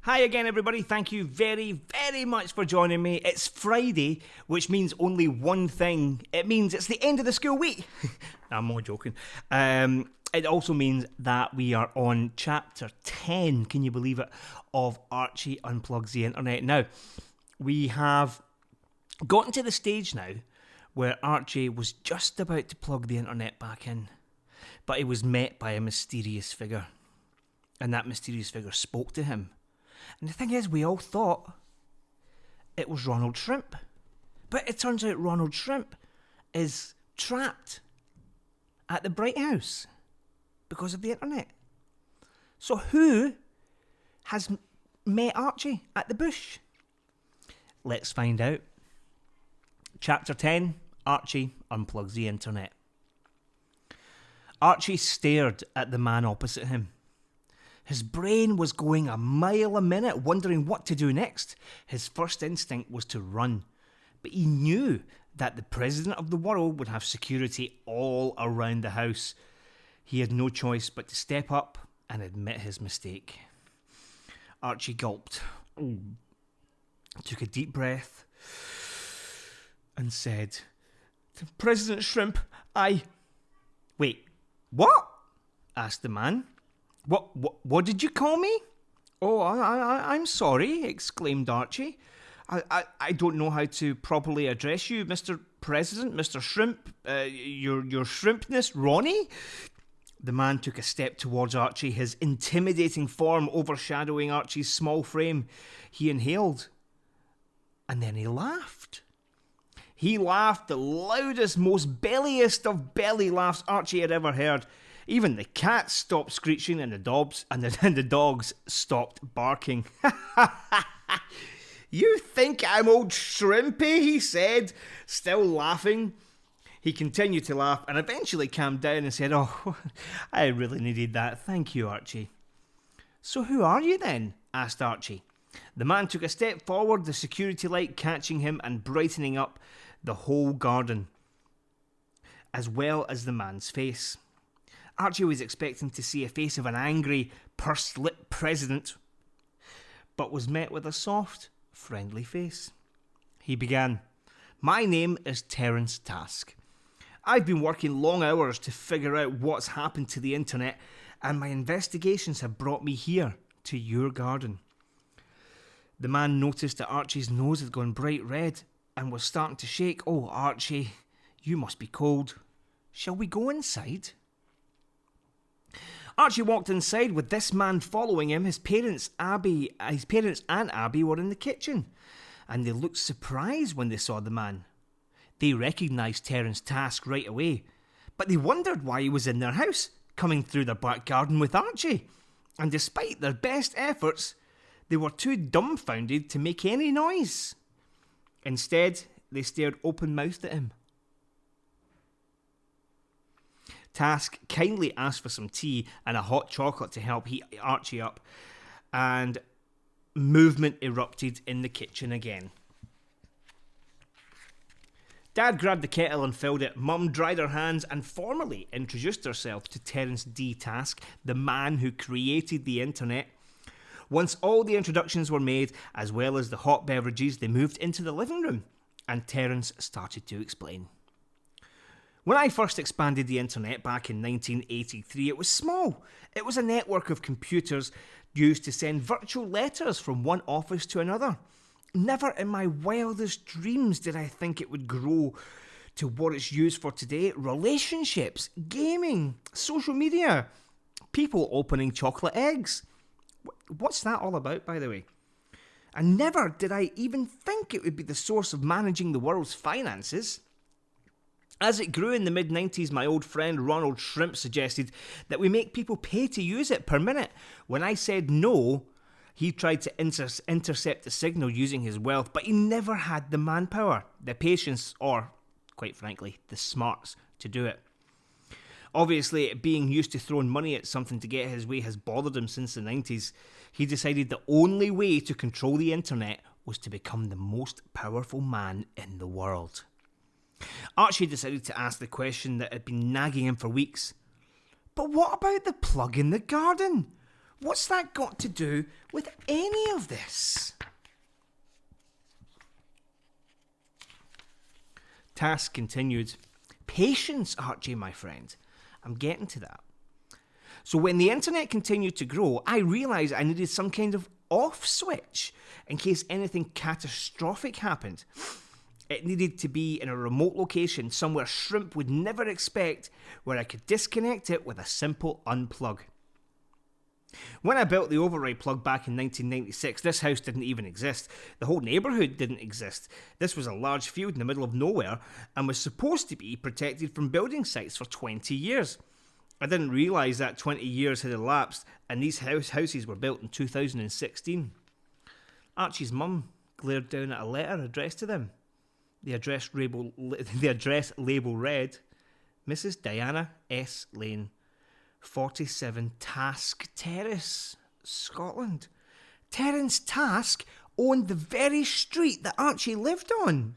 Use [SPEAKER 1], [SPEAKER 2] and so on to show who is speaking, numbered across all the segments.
[SPEAKER 1] Hi again, everybody. Thank you very, very much for joining me. It's Friday, which means only one thing. It means it's the end of the school week. I'm more joking. It also means that we are on chapter 10, can you believe it, of Archie Unplugs the Internet. Now, we have gotten to the stage now where Archie was just about to plug the internet back in, but he was met by a mysterious figure, and that mysterious figure spoke to him. And the thing is, we all thought it was Ronald Shrimp. But it turns out Ronald Shrimp is trapped at the Bright House because of the internet. So who has met Archie at the bush? Let's find out. Chapter 10, Archie Unplugs the Internet. Archie stared at the man opposite him. His brain was going a mile a minute, wondering what to do next. His first instinct was to run, but he knew that the president of the world would have security all around the house. He had no choice but to step up and admit his mistake. Archie gulped, took a deep breath, and said, "President Shrimp, Wait, what?" asked the man. What did you call me? "Oh, I'm sorry," exclaimed Archie. I don't know how to properly address you, Mr. President, Mr. Shrimp, your shrimpness, Ronnie." The man took a step towards Archie, his intimidating form overshadowing Archie's small frame. He inhaled, and then he laughed. He laughed the loudest, most belliest of belly laughs Archie had ever heard. Even the cats stopped screeching and the dogs stopped barking. "You think I'm old Shrimpy?" he said, still laughing. He continued to laugh and eventually calmed down and said, "Oh, I really needed that. Thank you, Archie." "So who are you then?" asked Archie. The man took a step forward, the security light catching him and brightening up the whole garden, as well as the man's face. Archie was expecting to see a face of an angry, pursed-lipped president, but was met with a soft, friendly face. He began, "My name is Terence Task. I've been working long hours to figure out what's happened to the internet, and my investigations have brought me here, to your garden." The man noticed that Archie's nose had gone bright red and was starting to shake. "Oh, Archie, you must be cold. Shall we go inside?" Archie walked inside with this man following him. His parents and Abby were in the kitchen, and they looked surprised when they saw the man. They recognised Terence Task right away, but they wondered why he was in their house, coming through their back garden with Archie. And despite their best efforts, they were too dumbfounded to make any noise. Instead, they stared open-mouthed at him. Task kindly asked for some tea and a hot chocolate to help heat Archie up, and movement erupted in the kitchen again. Dad grabbed the kettle and filled it. Mum dried her hands and formally introduced herself to Terence D. Task, the man who created the internet. Once all the introductions were made, as well as the hot beverages, they moved into the living room, and Terence started to explain. "When I first expanded the internet back in 1983, it was small. It was a network of computers used to send virtual letters from one office to another. Never in my wildest dreams did I think it would grow to what it's used for today. Relationships, gaming, social media, people opening chocolate eggs." What's that all about, by the way? "And never did I even think it would be the source of managing the world's finances. As it grew in the mid-90s, my old friend Ronald Shrimp suggested that we make people pay to use it per minute. When I said no, he tried to intercept the signal using his wealth, but he never had the manpower, the patience, or, quite frankly, the smarts to do it. Obviously, being used to throwing money at something to get his way has bothered him since the 90s. He decided the only way to control the internet was to become the most powerful man in the world." Archie decided to ask the question that had been nagging him for weeks. "But what about the plug in the garden? What's that got to do with any of this? Task continued. Patience, Archie, my friend. I'm getting to that. So when the internet continued to grow, I realised I needed some kind of off switch in case anything catastrophic happened. It needed to be in a remote location, somewhere Shrimp would never expect, where I could disconnect it with a simple unplug. When I built the override plug back in 1996, this house didn't even exist. The whole neighbourhood didn't exist. This was a large field in the middle of nowhere and was supposed to be protected from building sites for 20 years. I didn't realise that 20 years had elapsed and these houses were built in 2016. Archie's mum glared down at a letter addressed to them. The address label read, Mrs. Diana S. Lane, 47 Task Terrace, Scotland. Terence Task owned the very street that Archie lived on.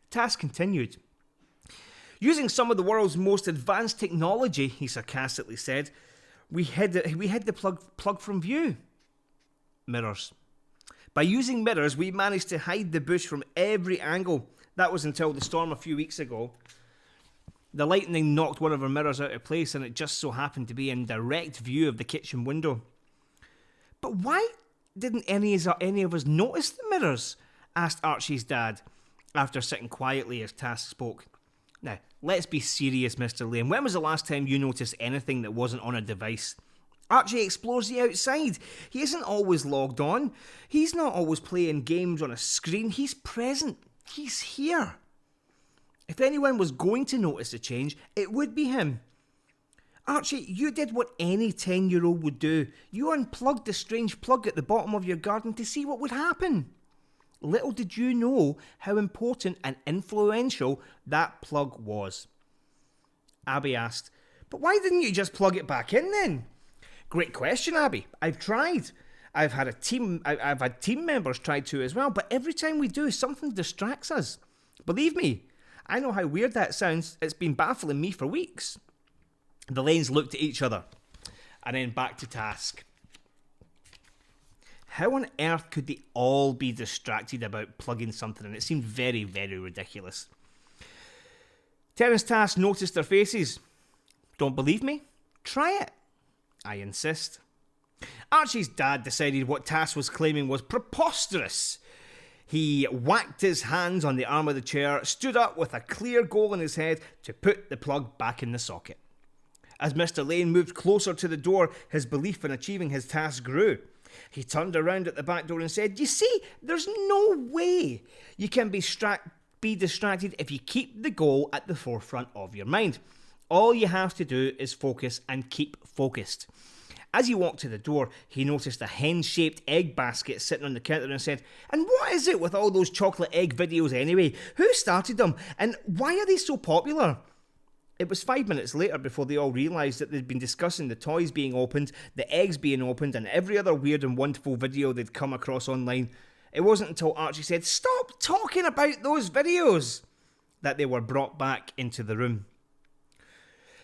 [SPEAKER 1] Task continued. Using some of the world's most advanced technology, he sarcastically said, we hid the plug from view. Mirrors. By using mirrors, we managed to hide the bush from every angle. That was until the storm a few weeks ago. The lightning knocked one of our mirrors out of place and it just so happened to be in direct view of the kitchen window. But why didn't any of us notice the mirrors? Asked Archie's dad after sitting quietly as Task spoke. Now, let's be serious, Mr. Lane. When was the last time you noticed anything that wasn't on a device? Archie explores the outside. He isn't always logged on. He's not always playing games on a screen. He's present. He's here. If anyone was going to notice a change, it would be him. Archie, you did what any 10-year-old would do. You unplugged the strange plug at the bottom of your garden to see what would happen. Little did you know how important and influential that plug was. Abby asked, but why didn't you just plug it back in then? Great question, Abby. I've tried. I've had team members try to as well, but every time we do, something distracts us. Believe me, I know how weird that sounds. It's been baffling me for weeks. The Lanes looked at each other and then back to Task. How on earth could they all be distracted about plugging something in? It seemed very, very ridiculous. Terence Task noticed their faces. Don't believe me? Try it. I insist. Archie's dad decided what Task was claiming was preposterous. He whacked his hands on the arm of the chair, stood up with a clear goal in his head to put the plug back in the socket. As Mr. Lane moved closer to the door, his belief in achieving his task grew. He turned around at the back door and said, you see, there's no way you can be distracted if you keep the goal at the forefront of your mind. All you have to do is focus and keep focused. As he walked to the door, he noticed a hen-shaped egg basket sitting on the counter and said, and what is it with all those chocolate egg videos anyway? Who started them? And why are they so popular? It was 5 minutes later before they all realised that they'd been discussing the toys being opened, the eggs being opened, and every other weird and wonderful video they'd come across online. It wasn't until Archie said, stop talking about those videos, that they were brought back into the room.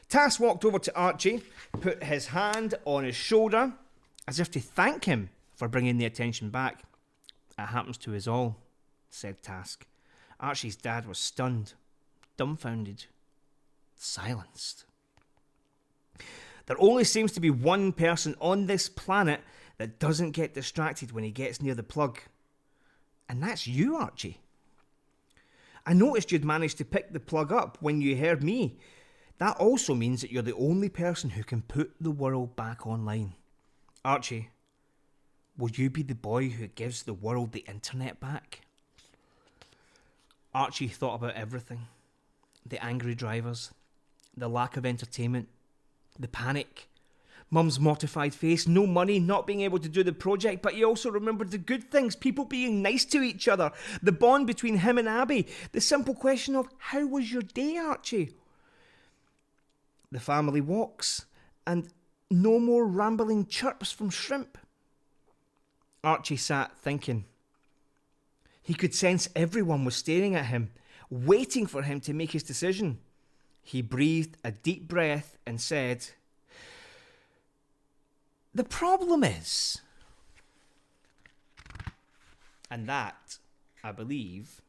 [SPEAKER 1] Tass walked over to Archie, put his hand on his shoulder, as if to thank him for bringing the attention back. It happens to us all, said Task. Archie's dad was stunned, dumbfounded, silenced. There only seems to be one person on this planet that doesn't get distracted when he gets near the plug. And that's you, Archie. I noticed you'd managed to pick the plug up when you heard me. That also means that you're the only person who can put the world back online. Archie, will you be the boy who gives the world the internet back? Archie thought about everything. The angry drivers, the lack of entertainment, the panic, Mum's mortified face, no money, not being able to do the project, but he also remembered the good things, people being nice to each other, the bond between him and Abby, the simple question of, how was your day, Archie? The family walks, and no more rambling chirps from Shrimp. Archie sat thinking. He could sense everyone was staring at him, waiting for him to make his decision. He breathed a deep breath and said, The problem is, and that, I believe,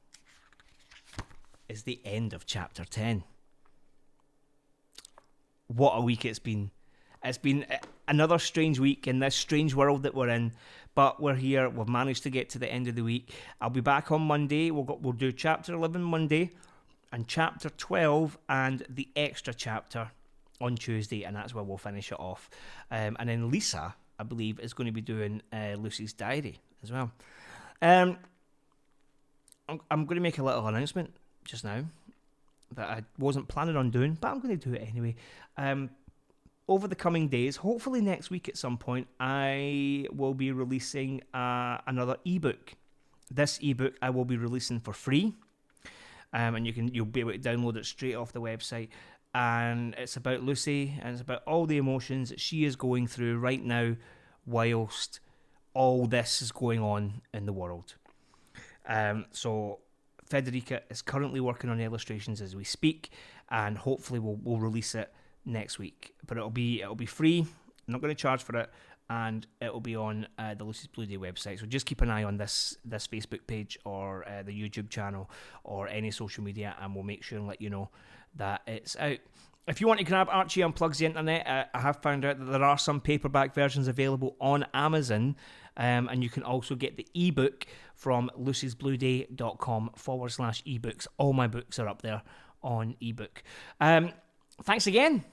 [SPEAKER 1] is the end of chapter 10. What a week it's been. It's been another strange week in this strange world that we're in, but we're here. We've managed to get to the end of the week. I'll be back on Monday. We'll do chapter 11 Monday and chapter 12 and the extra chapter on Tuesday, and that's where we'll finish it off. And then Lisa, I believe, is going to be doing Lucy's diary as well. I'm going to make a little announcement just now that I wasn't planning on doing, but I'm going to do it anyway. Over the coming days, hopefully next week at some point, I will be releasing another ebook. This ebook I will be releasing for free, and you'll be able to download it straight off the website. And it's about Lucy, and it's about all the emotions that she is going through right now, whilst all this is going on in the world. So Federica is currently working on the illustrations as we speak, and hopefully we'll release it next week. But it'll be free. I'm not going to charge for it, and it'll be on the Lucy's Blue Day website. So just keep an eye on this Facebook page or the YouTube channel or any social media, and we'll make sure and let you know that it's out. If you want to grab Archie Unplugs the Internet, I have found out that there are some paperback versions available on Amazon, and you can also get the ebook from lucysblueday.com/ebooks. All my books are up there on ebook. Thanks again.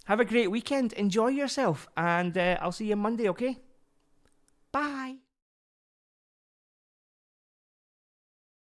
[SPEAKER 1] Have a great weekend. Enjoy yourself, and I'll see you Monday, okay? Bye.